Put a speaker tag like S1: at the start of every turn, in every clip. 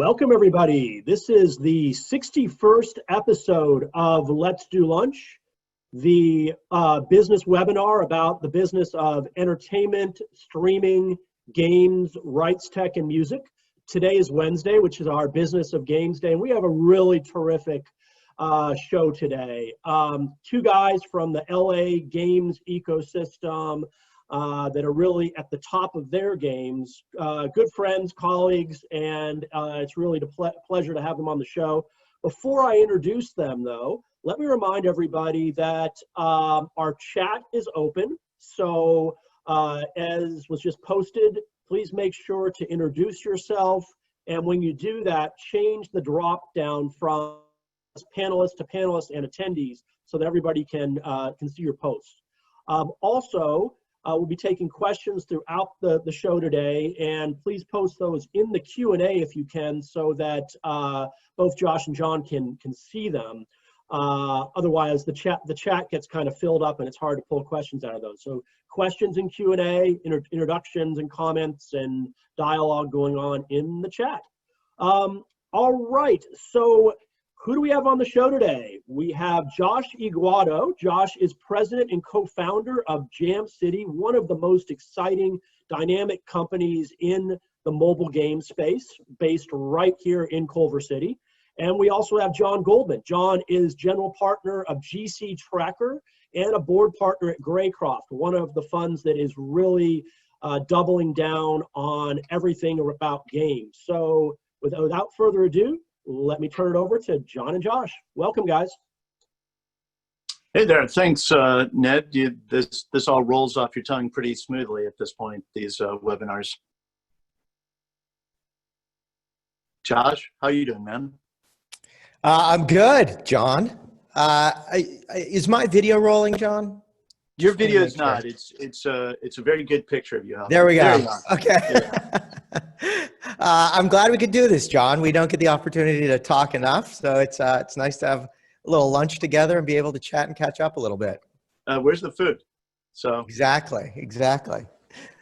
S1: Welcome, everybody. This is the 61st episode of Let's Do Lunch, the business webinar about the business of entertainment, streaming, games, rights tech, and music. Today is Wednesday, which is our Business of Games Day, and we have a really terrific show today. Two guys from the LA games ecosystem that are really at the top of their games, good friends, colleagues, and it's really a pleasure to have them on the show. Before I introduce them, though, let me remind everybody that our chat is open. So as was just posted, please make sure to introduce yourself. And when you do that, change the drop down from panelists to panelists and attendees so that everybody can see your posts. Also, we'll be taking questions throughout the show today, and please post those in the Q&A if you can, so that both Josh and John can see them. Otherwise, the chat gets kind of filled up, and it's hard to pull questions out of those. So questions in Q&A, introductions and comments, and dialogue going on in the chat. All right, so who do we have on the show today? We have Josh Yguado. Josh is president and co-founder of Jam City, one of the most exciting, dynamic companies in the mobile game space, based right here in Culver City. And we also have Jon Goldman. Jon is general partner of GC Tracker and a board partner at Greycroft, one of the funds that is really doubling down on everything about games. So without further ado, let me turn it over to Jon and Josh. Welcome, guys.
S2: Hey there. Thanks, Ned. This all rolls off your tongue pretty smoothly at this point, these webinars. Josh, how you doing, man?
S3: I'm good, Jon. Is my video rolling, John?
S2: Your video is not. It's a very good picture of you.
S3: There we go.
S2: There you
S3: Okay.
S2: Yeah.
S3: I'm glad we could do this, John. We don't get the opportunity to talk enough, so it's nice to have a little lunch together and be able to chat and catch up a little bit.
S2: Where's the food? So
S3: exactly.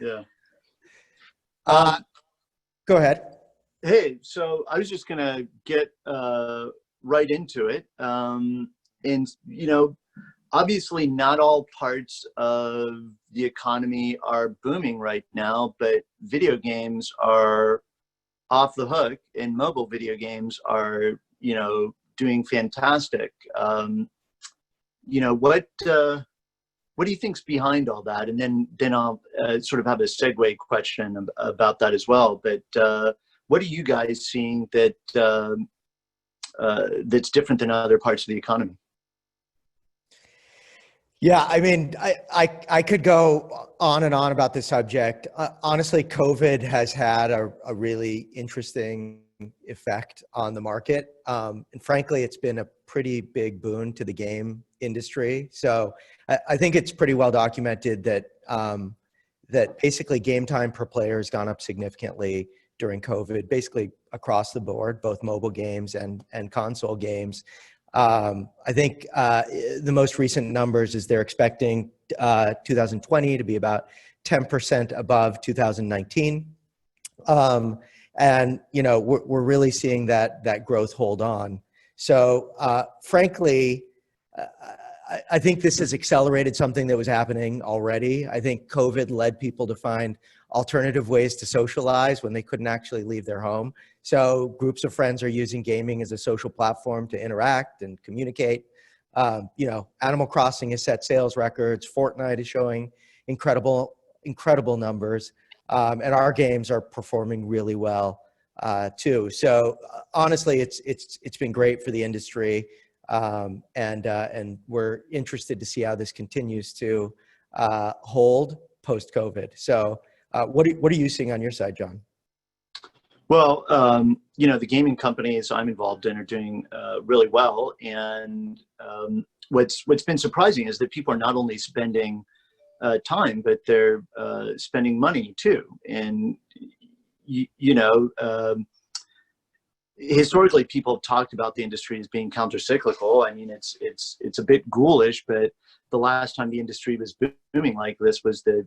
S2: Yeah.
S3: Go ahead.
S2: Hey, so I was just gonna get right into it, and obviously not all parts of the economy are booming right now, but video games are off the hook, and mobile video games are, doing fantastic. What do you think's behind all that? And then I'll sort of have a segue question about that as well. But what are you guys seeing that that's different than other parts of the economy?
S3: Yeah, I mean, I could go on and on about this subject. Honestly, COVID has had a really interesting effect on the market. And frankly, it's been a pretty big boon to the game industry. So I think it's pretty well documented that that basically game time per player has gone up significantly during COVID, basically across the board, both mobile games and console games. I think the most recent numbers is they're expecting 2020 to be about 10% above 2019. And, we're really seeing that growth hold on. So frankly, I think this has accelerated something that was happening already. I think COVID led people to find alternative ways to socialize when they couldn't actually leave their home. So groups of friends are using gaming as a social platform to interact and communicate. Animal Crossing has set sales records. Fortnite is showing incredible numbers. And our games are performing really well too. So honestly, it's been great for the industry. And we're interested to see how this continues to hold post-COVID. So what are you seeing on your side, Jon?
S2: Well, the gaming companies I'm involved in are doing really well. And what's been surprising is that people are not only spending time, but they're spending money too. And, historically, people have talked about the industry as being counter-cyclical. I mean, it's a bit ghoulish, but the last time the industry was booming like this was the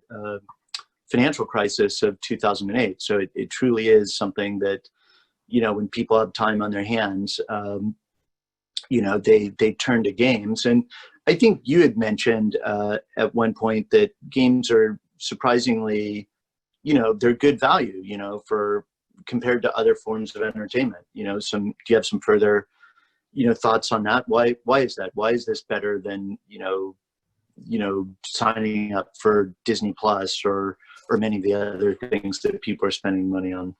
S2: financial crisis of 2008. So it truly is something that when people have time on their hands, they turn to games. And I think you had mentioned at one point that games are surprisingly, they're good value, for compared to other forms of entertainment. Do you have some further, thoughts on that? Why is that? Why is this better than, signing up for Disney Plus or many of the other things that people are spending money on?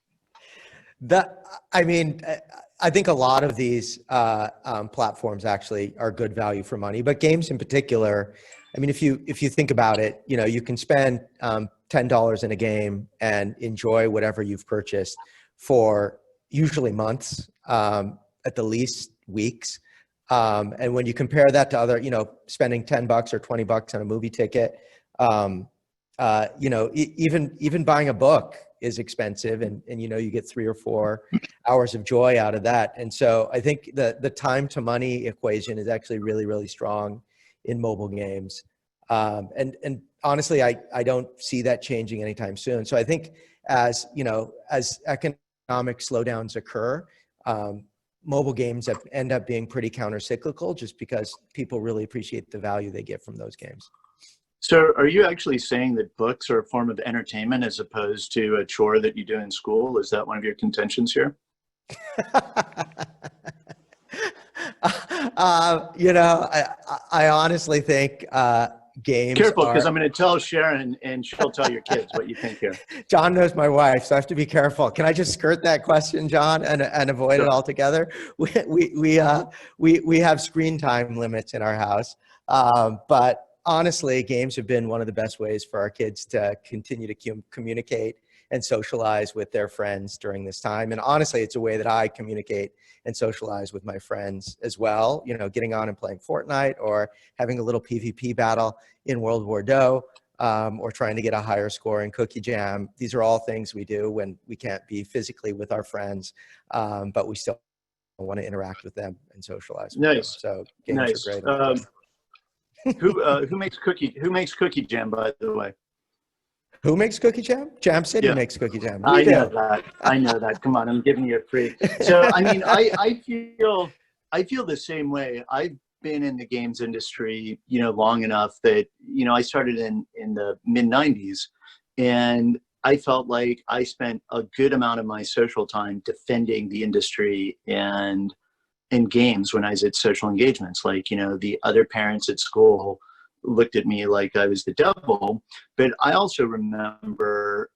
S3: I think a lot of these platforms actually are good value for money, but games in particular. I mean, if you think about it, you can spend $10 in a game and enjoy whatever you've purchased for usually months, at the least weeks. And when you compare that to other, spending $10 or $20 on a movie ticket, even buying a book is expensive, and you get 3 or 4 hours of joy out of that. And so I think the time to money equation is actually really, really strong in mobile games. And honestly, I don't see that changing anytime soon. So I think as economic slowdowns occur, mobile games end up being pretty counter-cyclical, just because people really appreciate the value they get from those games.
S2: So are you actually saying that books are a form of entertainment as opposed to a chore that you do in school? Is that one of your contentions here?
S3: I honestly think games.
S2: Careful, because I'm going to tell Sharon and she'll tell your kids what you think here.
S3: John knows my wife, so I have to be careful. Can I just skirt that question, John, and avoid it altogether? We have screen time limits in our house, but honestly, games have been one of the best ways for our kids to continue to communicate and socialize with their friends during this time. And honestly, it's a way that I communicate and socialize with my friends as well. Getting on and playing Fortnite, or having a little PvP battle in World War II, or trying to get a higher score in Cookie Jam. These are all things we do when we can't be physically with our friends, but we still want to interact with them and socialize with them. So games are great.
S2: Who makes Cookie Jam, by the way?
S3: Who makes Cookie Jam? Jam City makes Cookie Jam.
S2: I know that. Come on, I'm giving you a free. So I mean, I feel the same way. I've been in the games industry, long enough that I started in the mid '90s, and I felt like I spent a good amount of my social time defending the industry and in games when I was at social engagements. Like, the other parents at school looked at me like I was the devil. But I also remember,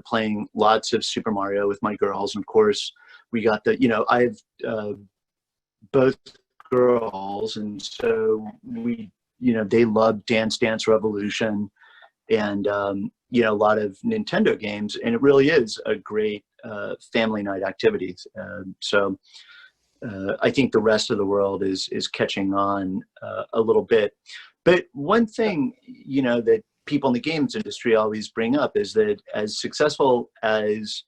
S2: playing lots of Super Mario with my girls. And of course, we got I have both girls. And so they loved Dance Dance Revolution and, a lot of Nintendo games. And it really is a great family night activity. So I think the rest of the world is catching on a little bit. But one thing, that people in the games industry always bring up is that as successful as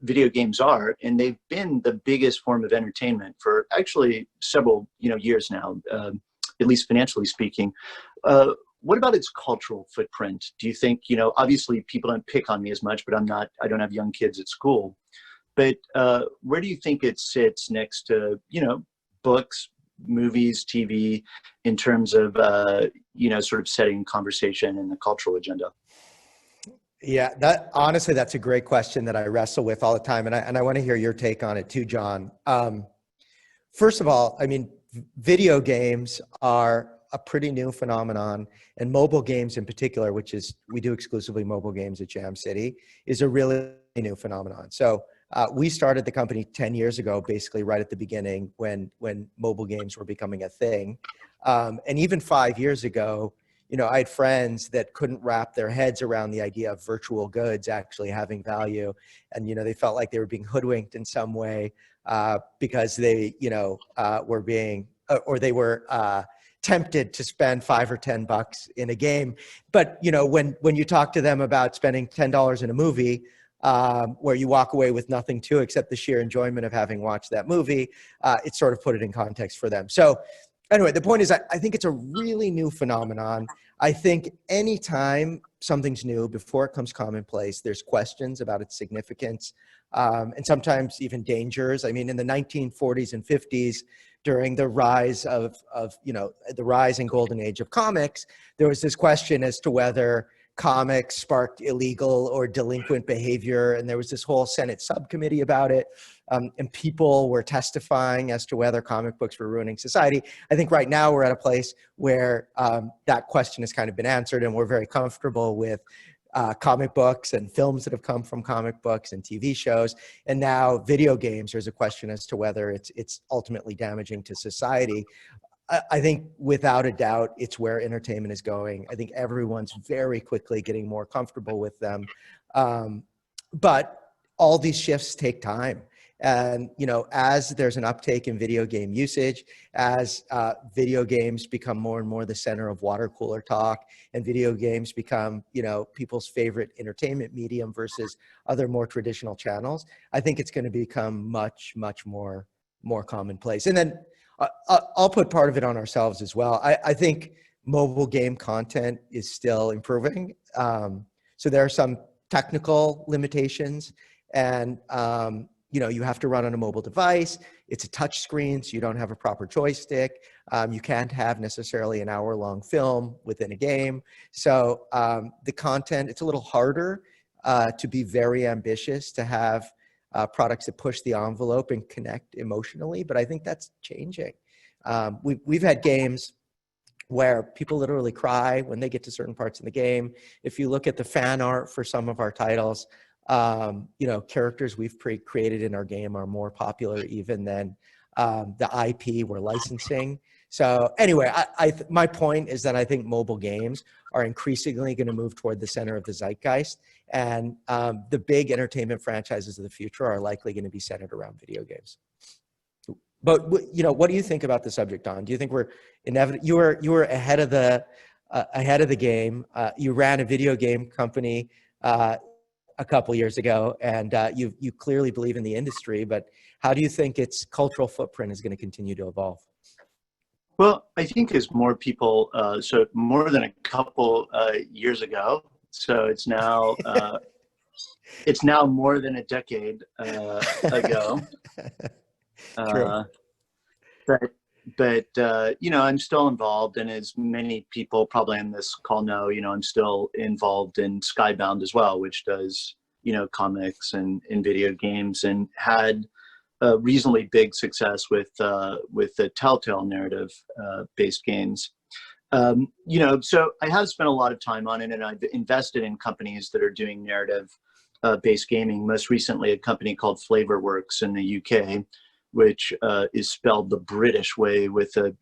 S2: video games are, and they've been the biggest form of entertainment for actually several, years now, at least financially speaking, what about its cultural footprint? Do you think, obviously people don't pick on me as much, but I don't have young kids at school. But where do you think it sits next to, books, movies, TV, in terms of, sort of setting conversation and the cultural agenda?
S3: Yeah, honestly, that's a great question that I wrestle with all the time. And I want to hear your take on it too, John. First of all, I mean, video games are a pretty new phenomenon, and mobile games in particular, which is, we do exclusively mobile games at Jam City, is a really new phenomenon. So we started the company 10 years ago, basically right at the beginning when mobile games were becoming a thing. And even 5 years ago, I had friends that couldn't wrap their heads around the idea of virtual goods actually having value. And, they felt like they were being hoodwinked in some way because they, were being, or they were tempted to spend $5 or $10 in a game. But, when you talk to them about spending $10 in a movie, where you walk away with nothing to except the sheer enjoyment of having watched that movie, it sort of put it in context for them. So anyway, the point is, I think it's a really new phenomenon. I think anytime something's new, before it comes commonplace, there's questions about its significance, and sometimes even dangers. I mean, in the 1940s and 50s, during the rise of the rise and golden age of comics, there was this question as to whether comics sparked illegal or delinquent behavior, and there was this whole Senate subcommittee about it, and people were testifying as to whether comic books were ruining society. I think right now we're at a place where that question has kind of been answered, and we're very comfortable with comic books and films that have come from comic books and TV shows. And now video games, there's a question as to whether it's ultimately damaging to society. I think without a doubt, it's where entertainment is going. I think everyone's very quickly getting more comfortable with them. But all these shifts take time. And, as there's an uptake in video game usage, as video games become more and more the center of water cooler talk, and video games become, people's favorite entertainment medium versus other more traditional channels, I think it's going to become much, much more commonplace. And then I'll put part of it on ourselves as well. I think mobile game content is still improving. So there are some technical limitations, and you have to run on a mobile device. It's a touch screen, so you don't have a proper joystick. You can't have necessarily an hour-long film within a game. So the content, it's a little harder to be very ambitious, to have products that push the envelope and connect emotionally, but I think that's changing. We've had games where people literally cry when they get to certain parts in the game. If you look at the fan art for some of our titles, characters we've created in our game are more popular even than the IP we're licensing. So anyway, my point is that I think mobile games are increasingly going to move toward the center of the zeitgeist, and the big entertainment franchises of the future are likely going to be centered around video games. But what do you think about the subject, Don? Do you think we're inevitable? You were ahead of the game. You ran a video game company a couple years ago, and you clearly believe in the industry. But how do you think its cultural footprint is going to continue to evolve?
S2: Well, I think as more people, so more than a couple years ago, so it's now more than a decade ago.
S3: True.
S2: But I'm still involved, and as many people probably on this call know, I'm still involved in Skybound as well, which does comics and video games, and had a reasonably big success with the Telltale narrative based games. So I have spent a lot of time on it, and I've invested in companies that are doing narrative based gaming. Most recently, a company called Flavorworks in the UK, which is spelled the British way with a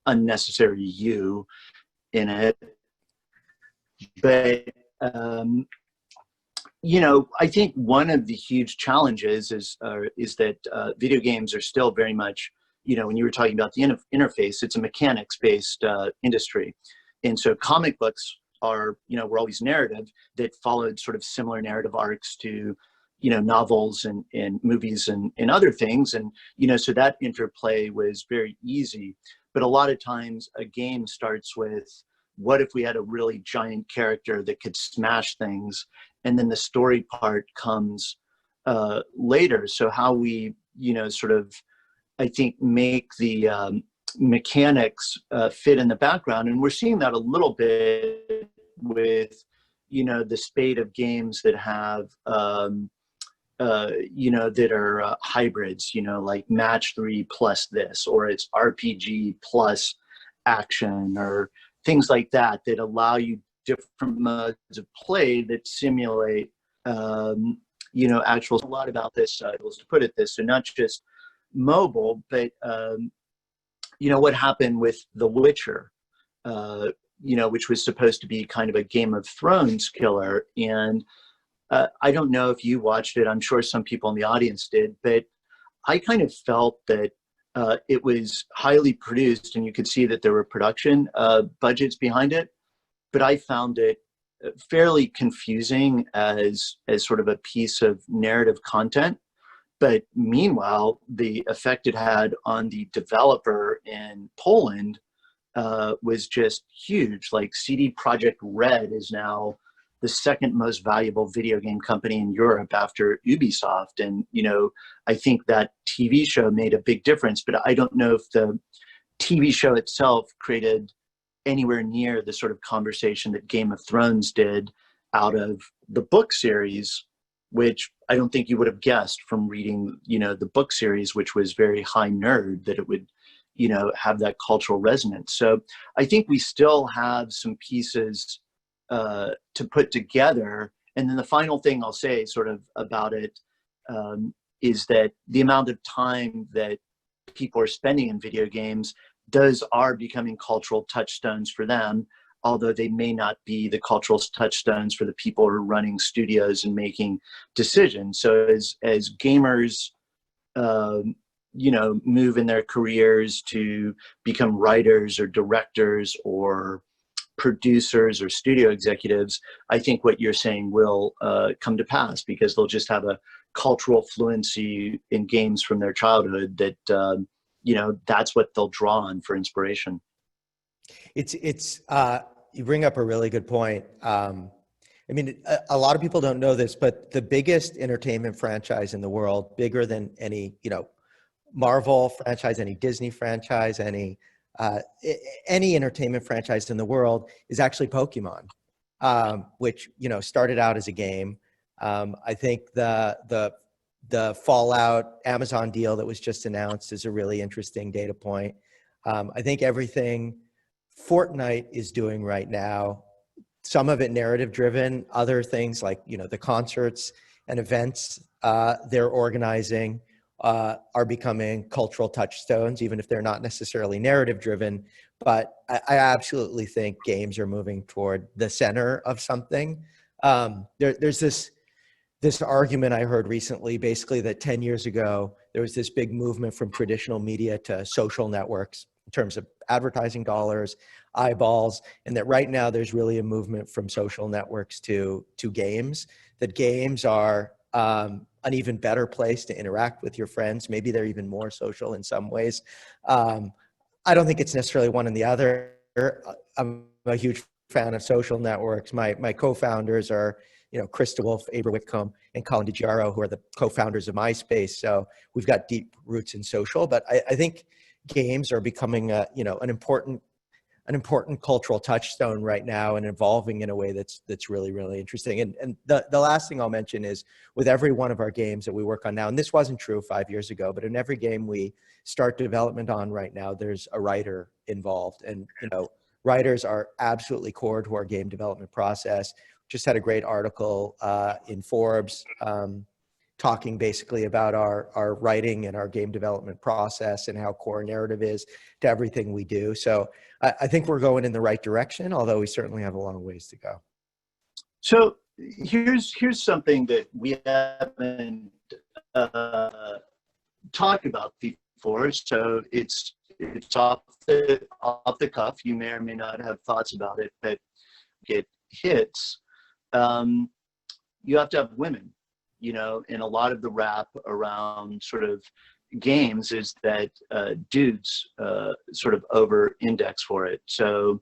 S2: unnecessary U in it. But I think one of the huge challenges is that video games are still very much, when you were talking about the interface, it's a mechanics-based industry. And so comic books are, were always narrative that followed sort of similar narrative arcs to, novels and movies and other things. And, so that interplay was very easy. But a lot of times a game starts with, what if we had a really giant character that could smash things? And then the story part comes later. So how we, sort of, I think, make the mechanics fit in the background. And we're seeing that a little bit with, the spate of games that have, that are hybrids, like match 3 plus this, or it's RPG plus action, or things like that allow you different modes of play that simulate, actual. A lot about this, to put it this, so not just mobile, but what happened with The Witcher, which was supposed to be kind of a Game of Thrones killer. And I don't know if you watched it. I'm sure some people in the audience did, but I kind of felt that it was highly produced, and you could see that there were production budgets behind it. But I found it fairly confusing as sort of a piece of narrative content. But meanwhile, the effect it had on the developer in Poland was just huge. Like CD Projekt Red is now the second most valuable video game company in Europe after Ubisoft. And, I think that TV show made a big difference, but I don't know if the TV show itself created anywhere near the sort of conversation that Game of Thrones did out of the book series, which I don't think you would have guessed from reading, the book series, which was very high nerd, that it would, have that cultural resonance. So I think we still have some pieces to put together. And then the final thing I'll say sort of about it is that the amount of time that people are spending in video games are becoming cultural touchstones for them, although they may not be the cultural touchstones for the people who are running studios and making decisions. So as gamers, move in their careers to become writers or directors or producers or studio executives, I think what you're saying will come to pass, because they'll just have a cultural fluency in games from their childhood that, that's what they'll draw on for inspiration.
S3: You bring up a really good point. A lot of people don't know this, but the biggest entertainment franchise in the world, bigger than any, Marvel franchise, any Disney franchise, any entertainment franchise in the world, is actually Pokemon, which started out as a game. I think the Fallout Amazon deal that was just announced is a really interesting data point. I think everything Fortnite is doing right now, some of it narrative driven, other things like the concerts and events they're organizing are becoming cultural touchstones, even if they're not necessarily narrative driven. But I absolutely think games are moving toward the center of something. There's this argument I heard recently, basically that 10 years ago, there was this big movement from traditional media to social networks in terms of advertising dollars, eyeballs, and that right now there's really a movement from social networks to games, that games are an even better place to interact with your friends. Maybe they're even more social in some ways. I don't think it's necessarily one and the other. I'm a huge fan of social networks. My co-founders are, Chris DeWolf, Abra Whitcomb, and Colin DiGiaro, who are the co-founders of MySpace. So we've got deep roots in social, but I think games are becoming an important cultural touchstone right now, and evolving in a way that's really, really interesting. And the last thing I'll mention is, with every one of our games that we work on now, and this wasn't true 5 years ago, but in every game we start development on right now, there's a writer involved. And, writers are absolutely core to our game development process. Just had a great article in Forbes talking basically about our writing and our game development process and how core narrative is to everything we do. So I think we're going in the right direction, although we certainly have a long ways to go.
S2: So here's something that we haven't talked about before. So it's off the cuff. You may or may not have thoughts about it, but it hits. You have to have women, and a lot of the rap around sort of games is that dudes sort of over index for it. So,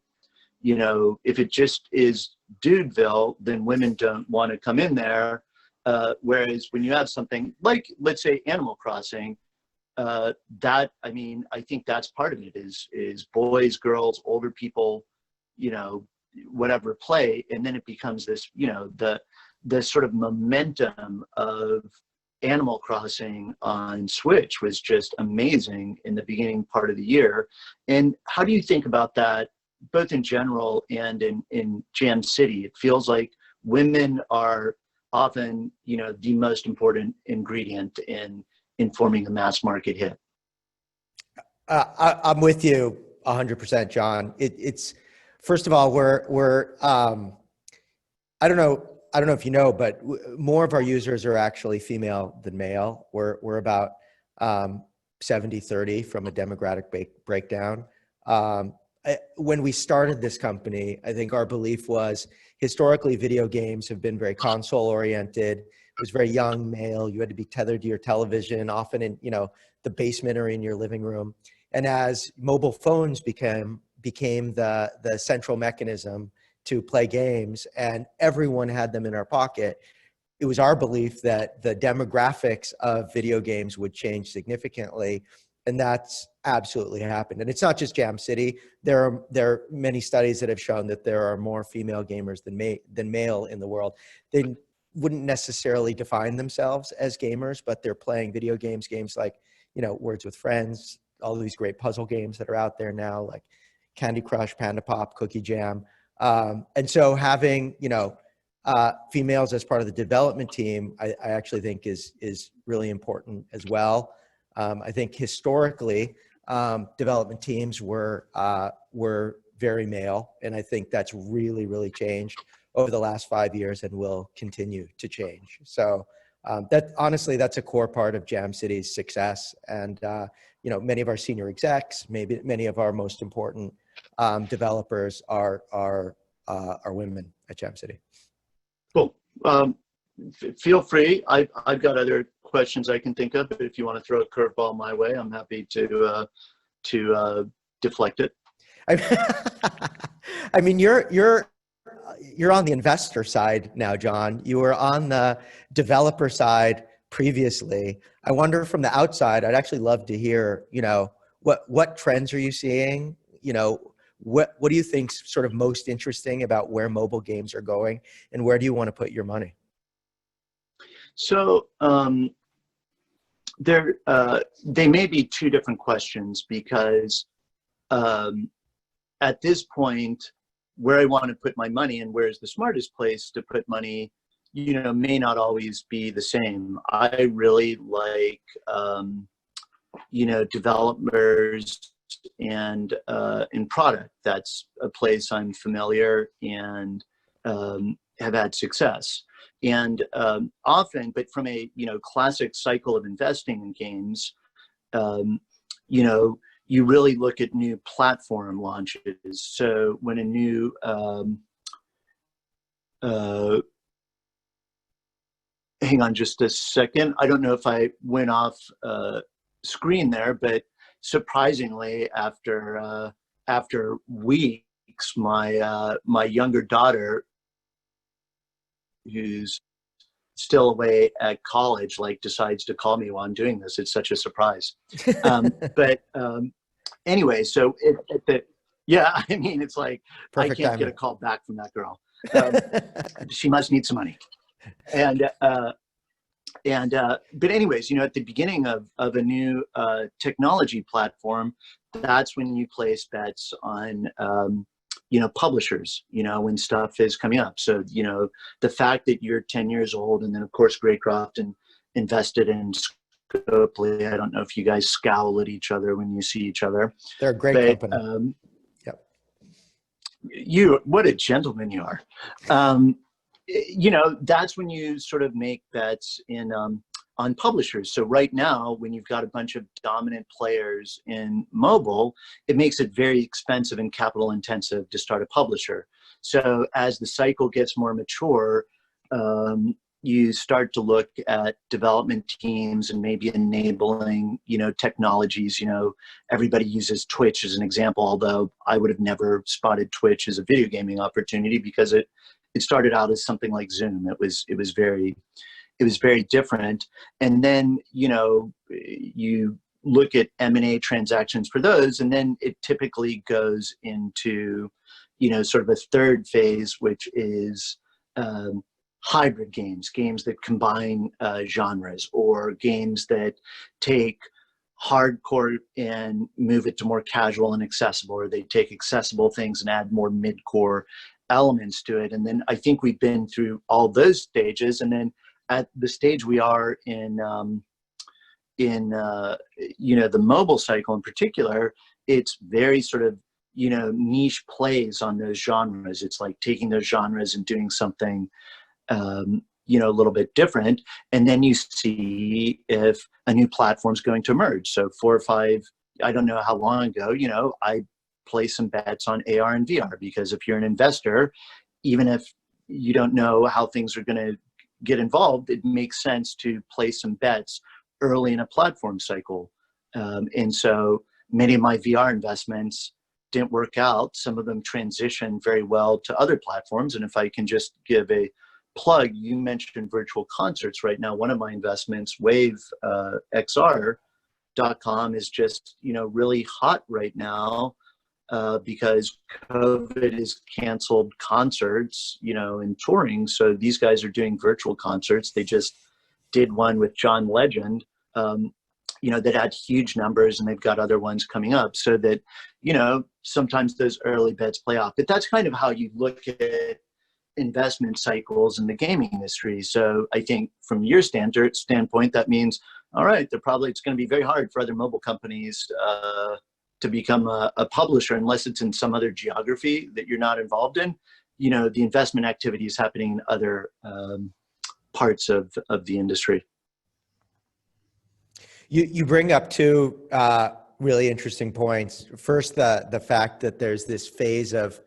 S2: if it just is Dudeville, then women don't want to come in there. Whereas when you have something like, let's say, Animal Crossing, I think that's part of it is boys, girls, older people, whatever play. And then it becomes this, the sort of momentum of Animal Crossing on Switch was just amazing in the beginning part of the year. And how do you think about that, both in general and in Jam City? It feels like women are often, the most important ingredient in forming a mass market hit.
S3: I'm with you 100%, John. It's first of all, we're I don't know if you know, but more of our users are actually female than male. We're about 70-30 from a demographic breakdown. When we started this company, I think our belief was, historically video games have been very console oriented. It was very young male. You had to be tethered to your television, often in the basement or in your living room. And as mobile phones became the central mechanism to play games, and everyone had them in our pocket. It was our belief that the demographics of video games would change significantly, and that's absolutely happened. And it's not just Jam City. There are many studies that have shown that there are more female gamers than male in the world. They wouldn't necessarily define themselves as gamers, but they're playing video games, games like, Words with Friends, all these great puzzle games that are out there now, like Candy Crush, Panda Pop, Cookie Jam. And so having, females as part of the development team, I actually think is really important as well. I think historically, development teams were very male, and I think that's really, really changed over the last 5 years and will continue to change. So that's a core part of Jam City's success. And many of our senior execs, maybe many of our most important developers are women at Jam City.
S2: Cool. Feel free. I've got other questions I can think of, but if you want to throw a curveball my way, I'm happy to deflect it.
S3: I mean, you're on the investor side now, Jon. You were on the developer side previously. I wonder from the outside, I'd actually love to hear, what trends are you seeing? What do you think's sort of most interesting about where mobile games are going, and where do you want to put your money?
S2: So they may be two different questions, because at this point, where I want to put my money and where is the smartest place to put money, may not always be the same. I really like, developers and in product. That's a place I'm familiar and have had success. And often, but from a classic cycle of investing in games, you really look at new platform launches. So when a new hang on just a second. I don't know if I went off screen there, but surprisingly, after weeks, my younger daughter, who's still away at college, decides to call me while I'm doing this. It's such a surprise. But anyway, so I mean, it's like, perfect I can't timing. Get a call back from that girl. She must need some money. But anyways, at the beginning of a new technology platform, that's when you place bets on publishers, when stuff is coming up. So, the fact that you're 10 years old, and then of course Greycroft and invested in Scopely. I don't know if you guys scowl at each other when you see each other.
S3: They're a great company.
S2: Yep. What a gentleman you are. That's when you sort of make bets on publishers. So right now, when you've got a bunch of dominant players in mobile, it makes it very expensive and capital intensive to start a publisher. So as the cycle gets more mature, you start to look at development teams and maybe enabling, technologies. Everybody uses Twitch as an example, although I would have never spotted Twitch as a video gaming opportunity because it started out as something like Zoom. It was very different. And then, you look at M&A transactions for those, and then it typically goes into, sort of a third phase, which is hybrid games that combine genres, or games that take hardcore and move it to more casual and accessible, or they take accessible things and add more mid-core elements to it. And then I think we've been through all those stages, and then at the stage we are in the mobile cycle in particular, it's very sort of niche plays on those genres. It's like taking those genres and doing something a little bit different, and then you see if a new platform's going to emerge. So 4 or 5, I don't know how long ago, I placed some bets on AR and VR, because if you're an investor, even if you don't know how things are going to get involved, it makes sense to place some bets early in a platform cycle. And so many of my VR investments didn't work out. Some of them transitioned very well to other platforms. And if I can just give a plug, you mentioned virtual concerts. Right now, one of my investments, Wave XR.com, is just, really hot right now because COVID has canceled concerts, and touring. So these guys are doing virtual concerts. They just did one with John Legend, that had huge numbers, and they've got other ones coming up, so that, sometimes those early bets play off. But that's kind of how you look at investment cycles in the gaming industry. So I think from your standpoint, that means, all right, it's going to be very hard for other mobile companies to become a publisher unless it's in some other geography that you're not involved in. The investment activity is happening in other parts of the industry.
S3: You bring up two really interesting points. First, the fact that there's this phase of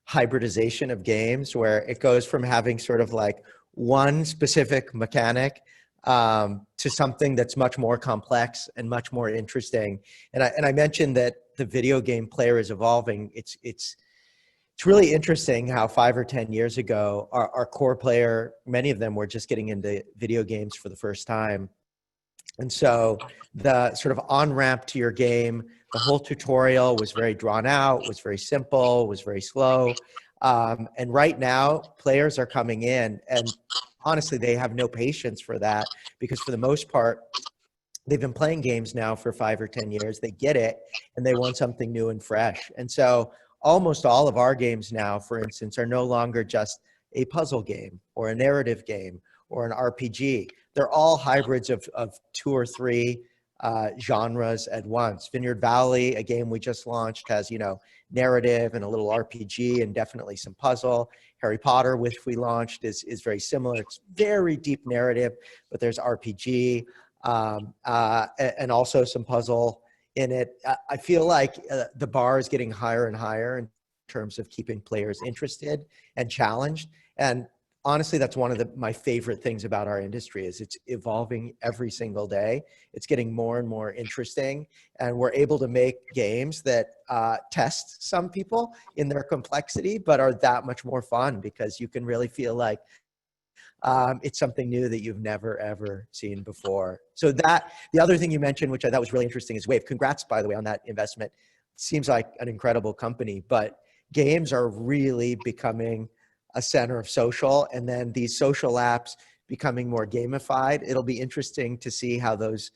S3: hybridization of games where it goes from having sort of like one specific mechanic to something that's much more complex and much more interesting. And I mentioned that the video game player is evolving. It's really interesting how 5 or 10 years ago, our core player, many of them were just getting into video games for the first time. And so the sort of on-ramp to your game, the whole tutorial was very drawn out, was very simple, was very slow. And right now, players are coming in, and honestly, they have no patience for that, because for the most part, they've been playing games now for 5 or 10 years. They get it, and they want something new and fresh. And so almost all of our games now, for instance, are no longer just a puzzle game or a narrative game or an RPG. They're all hybrids of 2 or 3 genres at once. Vineyard Valley, a game we just launched, has, narrative and a little RPG and definitely some puzzle. Harry Potter, which we launched, is very similar. It's very deep narrative, but there's RPG and also some puzzle in it. I feel like the bar is getting higher and higher in terms of keeping players interested and challenged. And honestly, that's one of my favorite things about our industry is it's evolving every single day. It's getting more and more interesting, and we're able to make games that test some people in their complexity, but are that much more fun because you can really feel like it's something new that you've never, ever seen before. So the other thing you mentioned, which I thought was really interesting, is Wave. Congrats, by the way, on that investment. Seems like an incredible company, but games are really becoming a center of social, and then these social apps becoming more gamified. It'll be interesting to see how those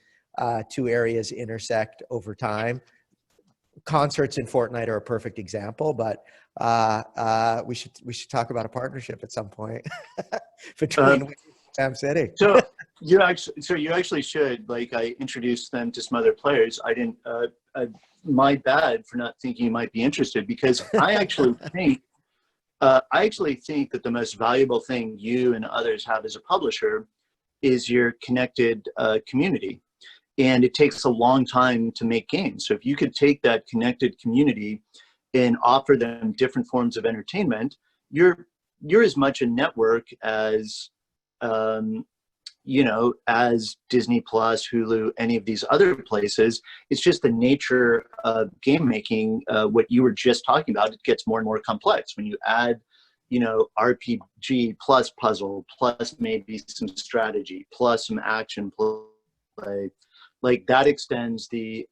S3: two areas intersect over time. Concerts in Fortnite are a perfect example, but we should talk about a partnership at some point between Sam City.
S2: So you actually should. Like, I introduced them to some other players. I didn't. My bad for not thinking you might be interested, because I actually think that the most valuable thing you and others have as a publisher is your connected community. And it takes a long time to make games. So if you could take that connected community and offer them different forms of entertainment, you're as much a network as, as Disney Plus, Hulu, any of these other places. It's just the nature of game making, what you were just talking about. It gets more and more complex when you add, RPG plus puzzle, plus maybe some strategy, plus some action play. Like, that extends the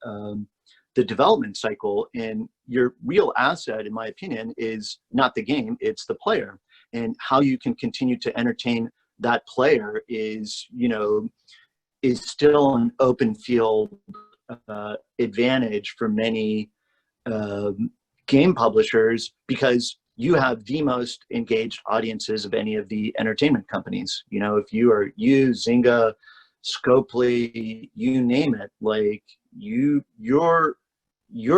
S2: development cycle, and your real asset, in my opinion, is not the game, it's the player. And how you can continue to entertain that player is still an open field advantage for many game publishers, because you have the most engaged audiences of any of the entertainment companies. If you Zynga, Scopely, you name it, like your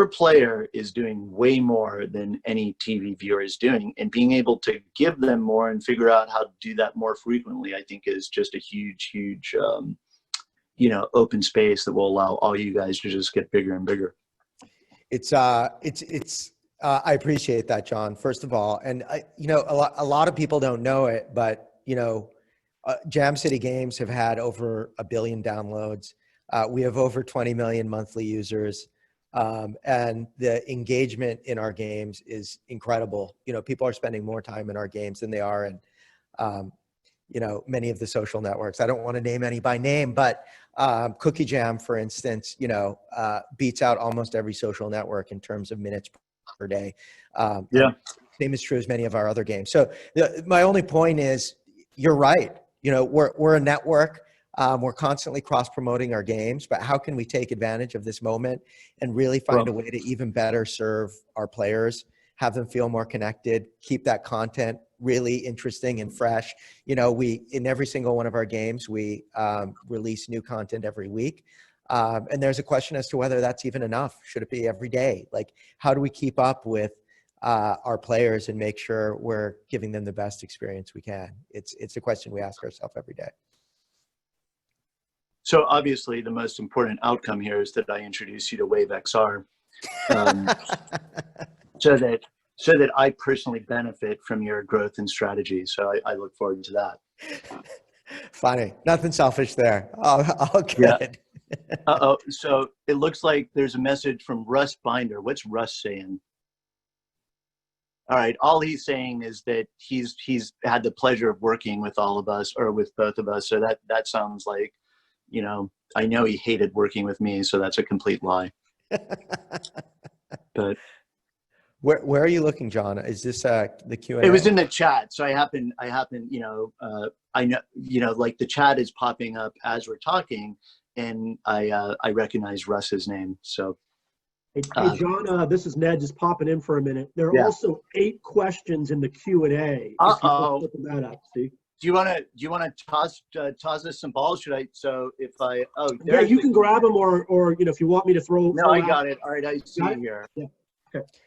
S2: player is doing way more than any TV viewer is doing, and being able to give them more and figure out how to do that more frequently, I think, is just a huge open space that will allow all you guys to just get bigger and bigger.
S3: I appreciate that, John, first of all. And a lot of people don't know it, but Jam City Games have had over 1 billion downloads. We have over 20 million monthly users. And the engagement in our games is incredible. People are spending more time in our games than they are in, many of the social networks. I don't want to name any by name, but Cookie Jam, for instance, beats out almost every social network in terms of minutes per day.
S2: Yeah.
S3: Same is true as many of our other games. So my only point is, you're right. We're a network. We're constantly cross-promoting our games, but how can we take advantage of this moment and really find a way to even better serve our players, have them feel more connected, keep that content really interesting and fresh. In every single one of our games, we release new content every week. And there's a question as to whether that's even enough. Should it be every day? Like, how do we keep up with our players and make sure we're giving them the best experience we can? It's a question we ask ourselves every day.
S2: So obviously the most important outcome here is that I introduce you to Wave XR, so that I personally benefit from your growth and strategy. So I look forward to that.
S3: Funny. Nothing selfish there. All good.
S2: Yeah. So it looks like there's a message from Russ Binder. What's Russ saying? All right. All he's saying is that he's had the pleasure of working with all of us, or with both of us. So that sounds like, I know he hated working with me, so that's a complete lie. But
S3: where are you looking, John? Is this the Q&A?
S2: It was in the chat, so I happen, I know, like the chat is popping up as we're talking, and I recognize Russ's name. So,
S1: hey John, this is Ned, just popping in for a minute. There are also 8 questions in the Q&A.
S2: Uh-oh.
S1: That up, see?
S2: Do you want to toss us some balls? Should I? So if I,
S1: yeah, you can grab them, or if you want me to throw.
S2: No, I got it. All right, I see here.
S1: Yeah.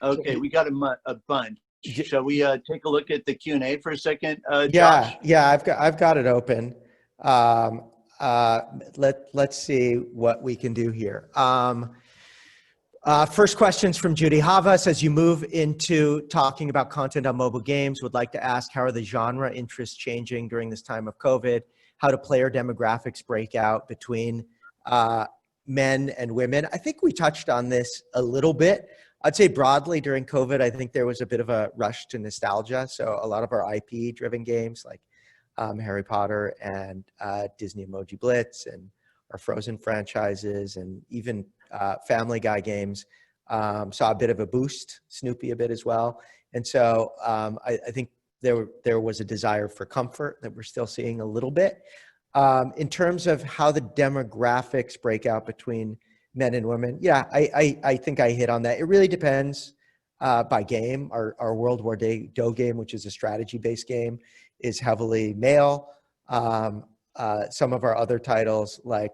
S2: Okay, we got a bunch. Shall we take a look at the Q&A for a second?
S3: Yeah,
S2: Josh?
S3: yeah, I've got it open. Let's see what we can do here. First question's from Judy Havas. As you move into talking about content on mobile games, would like to ask, how are the genre interests changing during this time of COVID? How do player demographics break out between men and women? I think we touched on this a little bit. I'd say broadly during COVID, I think there was a bit of a rush to nostalgia. So a lot of our IP-driven games like Harry Potter and Disney Emoji Blitz and our Frozen franchises, and even Family Guy games saw a bit of a boost, Snoopy a bit as well. And so I think there was a desire for comfort that we're still seeing a little bit. In terms of how the demographics break out between men and women, yeah, I think I hit on that. It really depends by game. Our World War Doe game, which is a strategy-based game, is heavily male. Some of our other titles, like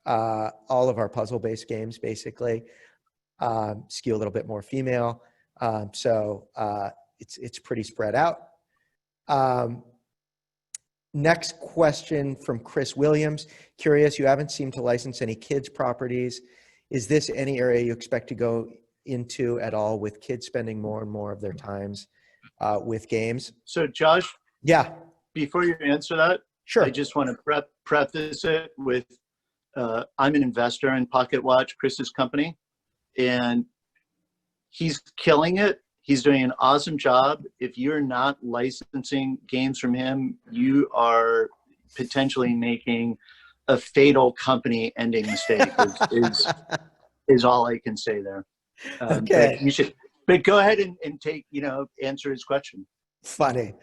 S3: all of our puzzle-based games, basically skew a little bit more female. So it's pretty spread out. Next question from Chris Williams. Curious, you haven't seemed to license any kids properties. Is this any area you expect to go into at all, with kids spending more and more of their times with games?
S2: So Josh?
S3: Yeah.
S2: Before you answer that,
S3: sure.
S2: I just want to preface it with, I'm an investor in Pocket Watch, Chris's company, and he's killing it. He's doing an awesome job. If you're not licensing games from him, you are potentially making a fatal company ending mistake, is all I can say there.
S3: Okay.
S2: But you should, but go ahead and take, answer his question.
S3: Funny.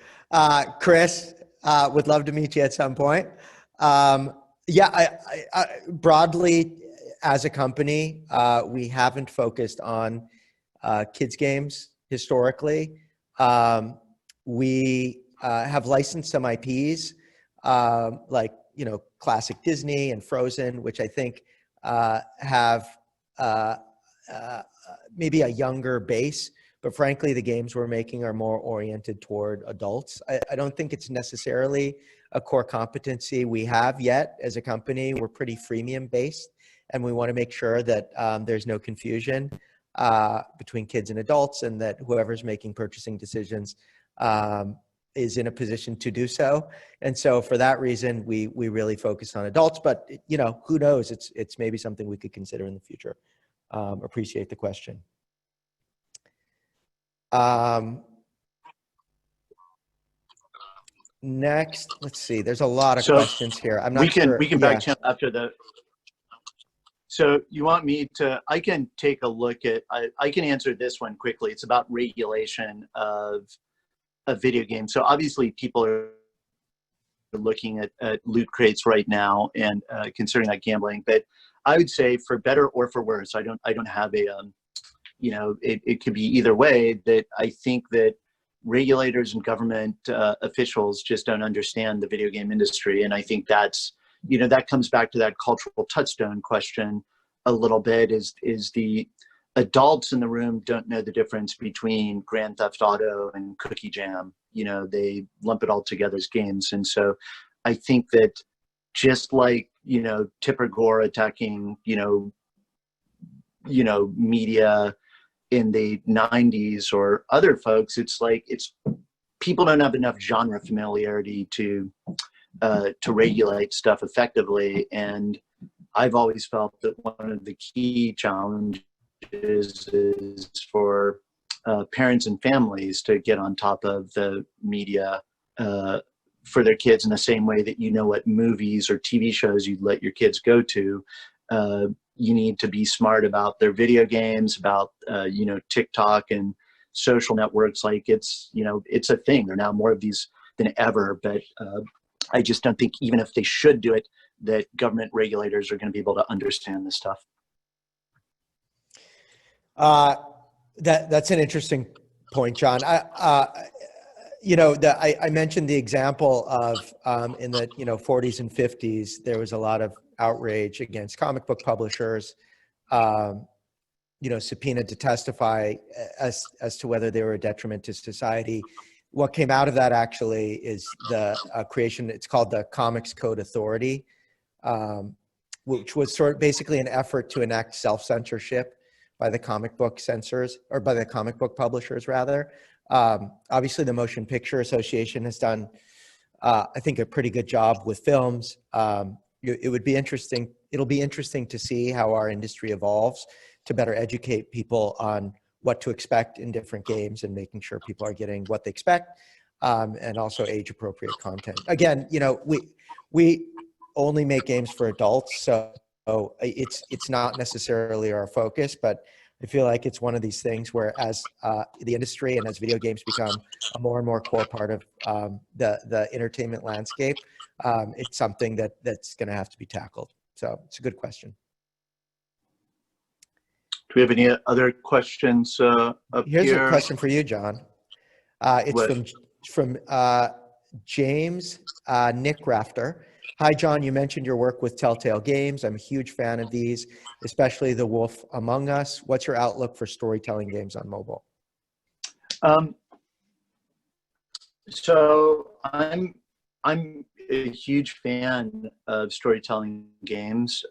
S3: Chris, would love to meet you at some point. Yeah, I broadly as a company, we haven't focused on kids games historically. We have licensed some IPs like, classic Disney and Frozen, which I think have maybe a younger base, but frankly, the games we're making are more oriented toward adults. I don't think it's necessarily a core competency we have yet as a company. We're pretty freemium based, and we want to make sure that there's no confusion between kids and adults, and that whoever's making purchasing decisions is in a position to do so. And so for that reason, we really focus on adults, but who knows? It's maybe something we could consider in the future. Appreciate the question. Next, let's see. There's a lot of questions here. I'm not sure.
S2: We can back channel after the. So you want me to? I can take a look at. I can answer this one quickly. It's about regulation of video games. So obviously, people are looking at loot crates right now and considering that gambling. But I would say, for better or for worse, I don't have a. It could be either way. That I think that regulators and government officials just don't understand the video game industry, and I think that's that comes back to that cultural touchstone question a little bit. Is the adults in the room don't know the difference between Grand Theft Auto and Cookie Jam. They lump it all together as games, and so I think that just like Tipper Gore attacking media in the 90s or other folks, it's like people don't have enough genre familiarity to regulate stuff effectively. And I've always felt that one of the key challenges is for parents and families to get on top of the media for their kids in the same way that what movies or TV shows you'd let your kids go to. You need to be smart about their video games, about TikTok and social networks. Like it's a thing. There are now more of these than ever. But I just don't think, even if they should do it, that government regulators are going to be able to understand this stuff.
S3: That's an interesting point, John. I mentioned the example of in the 40s and 50s, there was a lot of outrage against comic book publishers, subpoenaed to testify as to whether they were a detriment to society. What came out of that actually is the creation. It's called the Comics Code Authority, which was basically an effort to enact self-censorship by the comic book censors, or by the comic book publishers rather. Obviously, the Motion Picture Association has done, I think, a pretty good job with films. It'll be interesting to see how our industry evolves to better educate people on what to expect in different games and making sure people are getting what they expect, and also age-appropriate content. Again, we only make games for adults, so it's not necessarily our focus, but I feel like it's one of these things where as the industry and as video games become a more and more core part of the entertainment landscape, it's something that's going to have to be tackled. So it's a good question.
S2: Do we have any other questions up
S3: Here's
S2: here?
S3: a question for you, John. It's from James Nick Rafter. Hi, John. You mentioned your work with Telltale Games. I'm a huge fan of these, especially The Wolf Among Us. What's your outlook for storytelling games on mobile?
S2: So I'm a huge fan of storytelling games.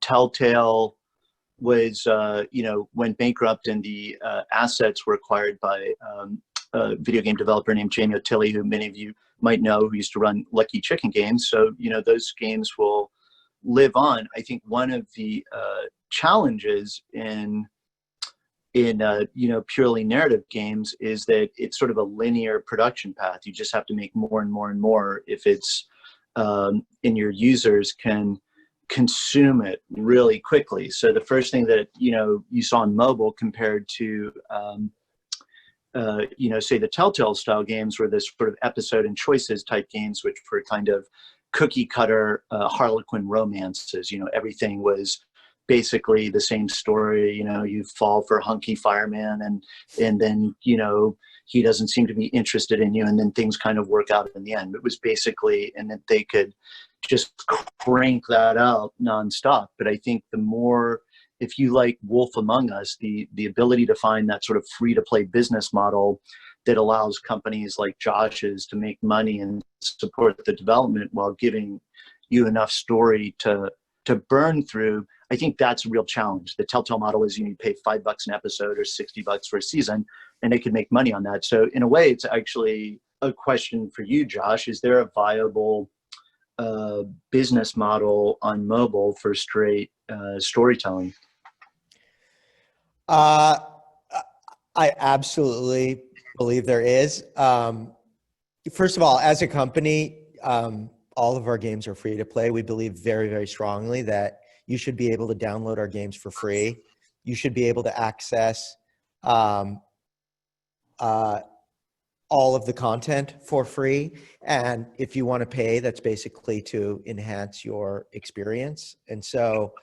S2: Telltale was, went bankrupt, and the assets were acquired by a video game developer named Jamie O'Tilley, who many of you might know, who used to run Lucky Chicken games. So, those games will live on. I think one of the challenges in purely narrative games is that it's sort of a linear production path. You just have to make more and more and more if it's and your users can consume it really quickly. So the first thing that you saw on mobile compared to say the Telltale style games were this sort of episode and choices type games, which were kind of cookie cutter Harlequin romances. Everything was basically the same story. You fall for hunky fireman, and then he doesn't seem to be interested in you, and then things kind of work out in the end. It was basically, and that they could just crank that out nonstop. But I think the more, if you like Wolf Among Us, the ability to find that sort of free-to-play business model that allows companies like Josh's to make money and support the development while giving you enough story to burn through, I think that's a real challenge. The Telltale model is you pay $5 an episode or $60 for a season, and they can make money on that. So in a way, it's actually a question for you, Josh. Is there a viable business model on mobile for straight storytelling?
S3: Uh, I absolutely believe there is. First of all, as a company, all of our games are free to play. We believe very, very strongly that you should be able to download our games for free. You should be able to access um, all of the content for free. And if you want to pay, that's basically to enhance your experience. And so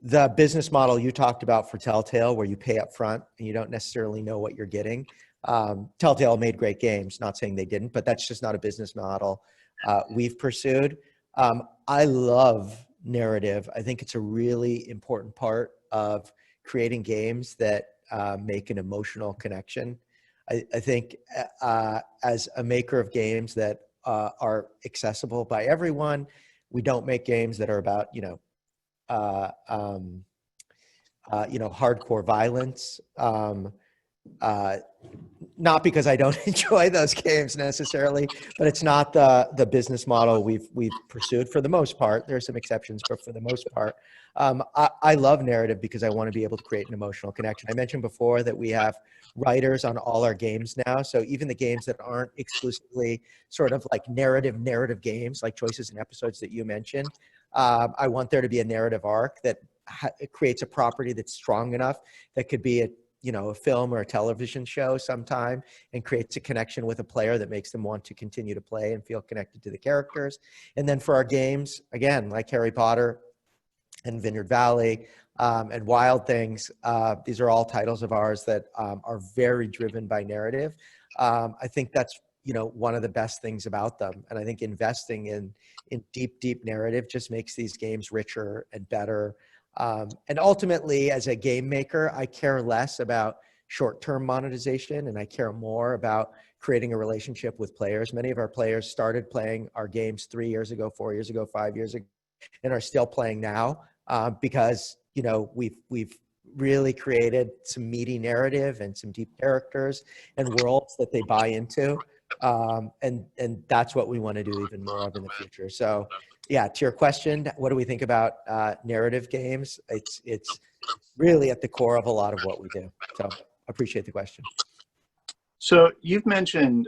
S3: the business model you talked about for Telltale, where you pay up front and you don't necessarily know what you're getting. Telltale made great games, not saying they didn't, but that's just not a business model we've pursued. I love narrative. I think it's a really important part of creating games that make an emotional connection. I think as a maker of games that are accessible by everyone, we don't make games that are about, hardcore violence. Not because I don't enjoy those games necessarily, but it's not the business model we've pursued for the most part. There are some exceptions, but for the most part, I love narrative because I want to be able to create an emotional connection. I mentioned before that we have writers on all our games now. So even the games that aren't exclusively sort of like narrative games, like Choices and Episodes that you mentioned, I want there to be a narrative arc that it creates a property that's strong enough that could be a film or a television show sometime, and creates a connection with a player that makes them want to continue to play and feel connected to the characters. And then for our games, again, like Harry Potter and Vineyard Valley and Wild Things, these are all titles of ours that are very driven by narrative. I think that's one of the best things about them. And I think investing in deep narrative just makes these games richer and better. And ultimately, as a game maker, I care less about short-term monetization, and I care more about creating a relationship with players. Many of our players started playing our games 3 years ago, 4 years ago, 5 years ago, and are still playing now because we've really created some meaty narrative and some deep characters and worlds that they buy into. And that's what we want to do even more of in the future. So yeah, to your question, what do we think about narrative games? It's really at the core of a lot of what we do. So I appreciate the question.
S2: So you've mentioned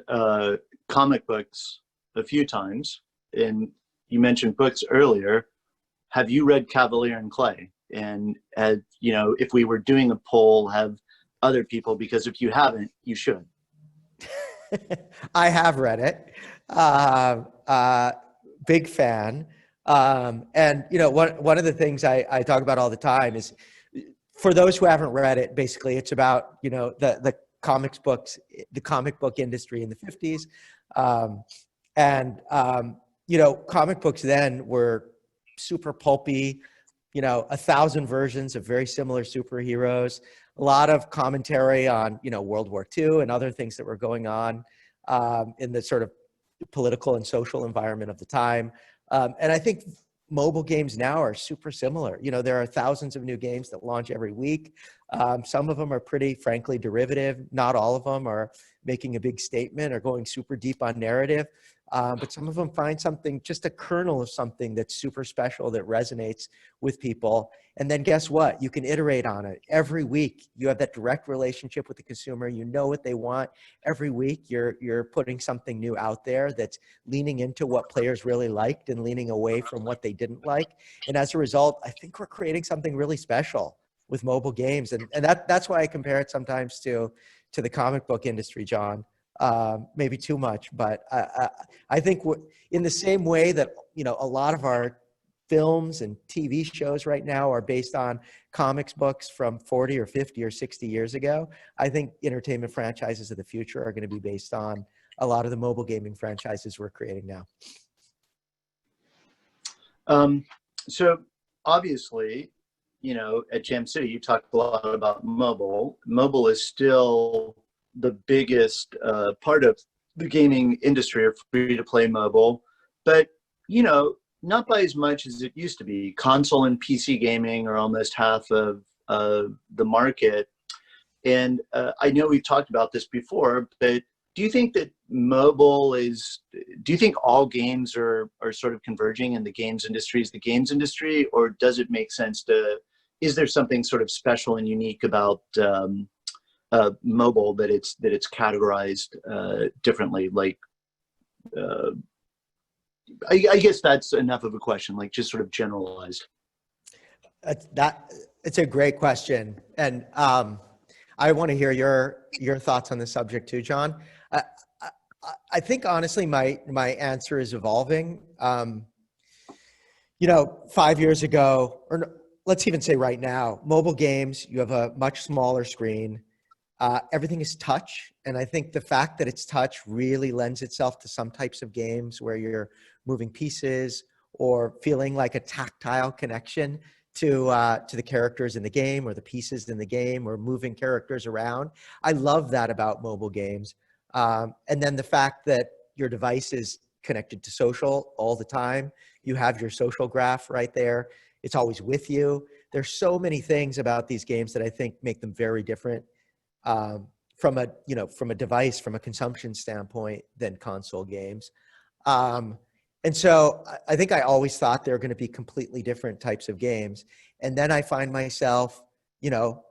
S2: comic books a few times, and you mentioned books earlier. Have you read Cavalier and Clay? And if we were doing a poll, have other people, because if you haven't, you should.
S3: I have read it. Big fan. And one of the things I talk about all the time is, for those who haven't read it, basically it's about the comic book industry in the 50s. Comic books then were super pulpy, 1,000 versions of very similar superheroes, a lot of commentary on, World War II and other things that were going on in the sort of political and social environment of the time. And I think mobile games now are super similar. There are thousands of new games that launch every week. Some of them are pretty, frankly, derivative. Not all of them are making a big statement or going super deep on narrative. But some of them find something, just a kernel of something that's super special that resonates with people. And then guess what? You can iterate on it. Every week, you have that direct relationship with the consumer. You know what they want. Every week, you're putting something new out there that's leaning into what players really liked and leaning away from what they didn't like. And as a result, I think we're creating something really special with mobile games. And that's why I compare it sometimes to the comic book industry, John. Maybe too much, but I think in the same way that, a lot of our films and TV shows right now are based on comics books from 40 or 50 or 60 years ago, I think entertainment franchises of the future are going to be based on a lot of the mobile gaming franchises we're creating now.
S2: So obviously, at Jam City, you talked a lot about mobile. Mobile is still the biggest part of the gaming industry, or free-to-play mobile, but not by as much as it used to be. Console and PC gaming are almost half of the market, and I know we've talked about this before, but do you think that do you think all games are sort of converging, and the games industry is the games industry, or does it make sense to is there something sort of special and unique about mobile that it's categorized differently? Like, I guess that's enough of a question, like just sort of generalized.
S3: It's a great question, and I want to hear your thoughts on the subject too, John. I think honestly, my answer is evolving. 5 years ago, or let's even say right now, mobile games, you have a much smaller screen. Everything is touch, and I think the fact that it's touch really lends itself to some types of games where you're moving pieces or feeling like a tactile connection to the characters in the game or the pieces in the game or moving characters around. I love that about mobile games. And then the fact that your device is connected to social all the time. You have your social graph right there. It's always with you. There's so many things about these games that I think make them very different from a device, from a consumption standpoint than console games. And so I think I always thought they were going to be completely different types of games. And then I find myself,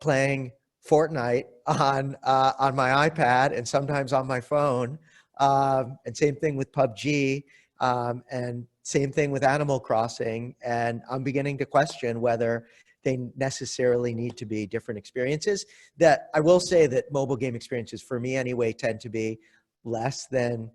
S3: playing Fortnite on my iPad and sometimes on my phone. And same thing with PUBG, and same thing with Animal Crossing. And I'm beginning to question whether they necessarily need to be different experiences. That I will say that mobile game experiences, for me anyway, tend to be less than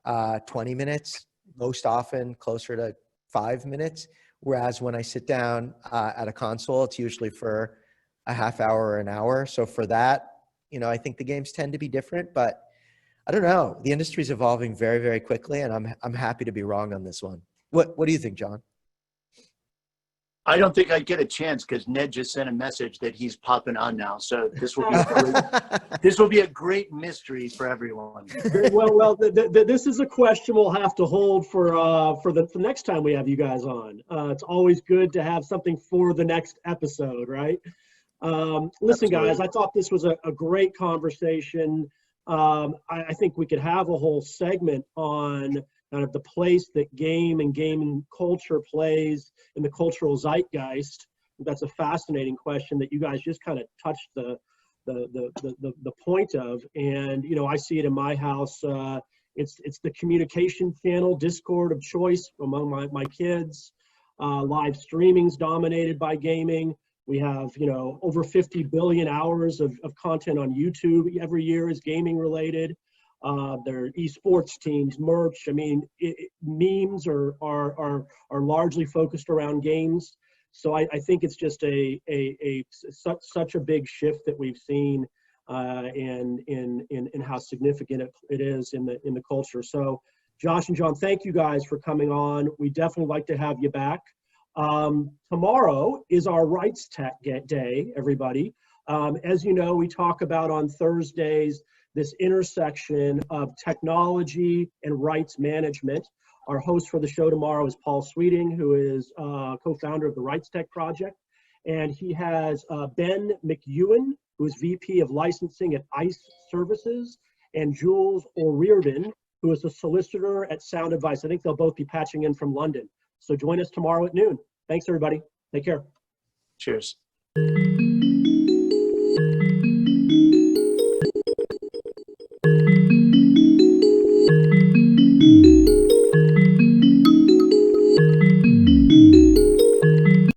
S3: 20 minutes, most often closer to 5 minutes. Whereas when I sit down at a console, it's usually for a half hour or an hour. So for that, I think the games tend to be different, but I don't know. The industry is evolving very, very quickly, and I'm happy to be wrong on this one. What do you think, John?
S2: I don't think I'd get a chance because Ned just sent a message that he's popping on now. So this will be a great mystery for everyone.
S1: Well, this is a question we'll have to hold for the next time we have you guys on. It's always good to have something for the next episode, right? Listen,
S2: Absolutely.
S1: guys, I thought this was a great conversation. I think we could have a whole segment on kind of the place that game and gaming culture plays in the cultural zeitgeist. That's a fascinating question that you guys just kind of touched the point of. And I see it in my house. It's the communication channel, Discord of choice among my kids. Live streaming's dominated by gaming. We have over 50 billion hours of content on YouTube every year is gaming related. There are esports teams, merch. I mean, memes are largely focused around games. So I think it's just such a big shift that we've seen in how significant it is in the culture. So Josh and John, thank you guys for coming on. We definitely like to have you back. Tomorrow is our Rights Tech Day, everybody. As you know, we talk about on Thursdays this intersection of technology and rights management. Our host for the show tomorrow is Paul Sweeting, who is co-founder of the Rights Tech Project. And he has Ben McEwen, who is VP of Licensing at ICE Services, and Jules O'Riordan, who is a solicitor at Sound Advice. I think they'll both be patching in from London. So join us tomorrow at noon. Thanks, everybody. Take care.
S2: Cheers.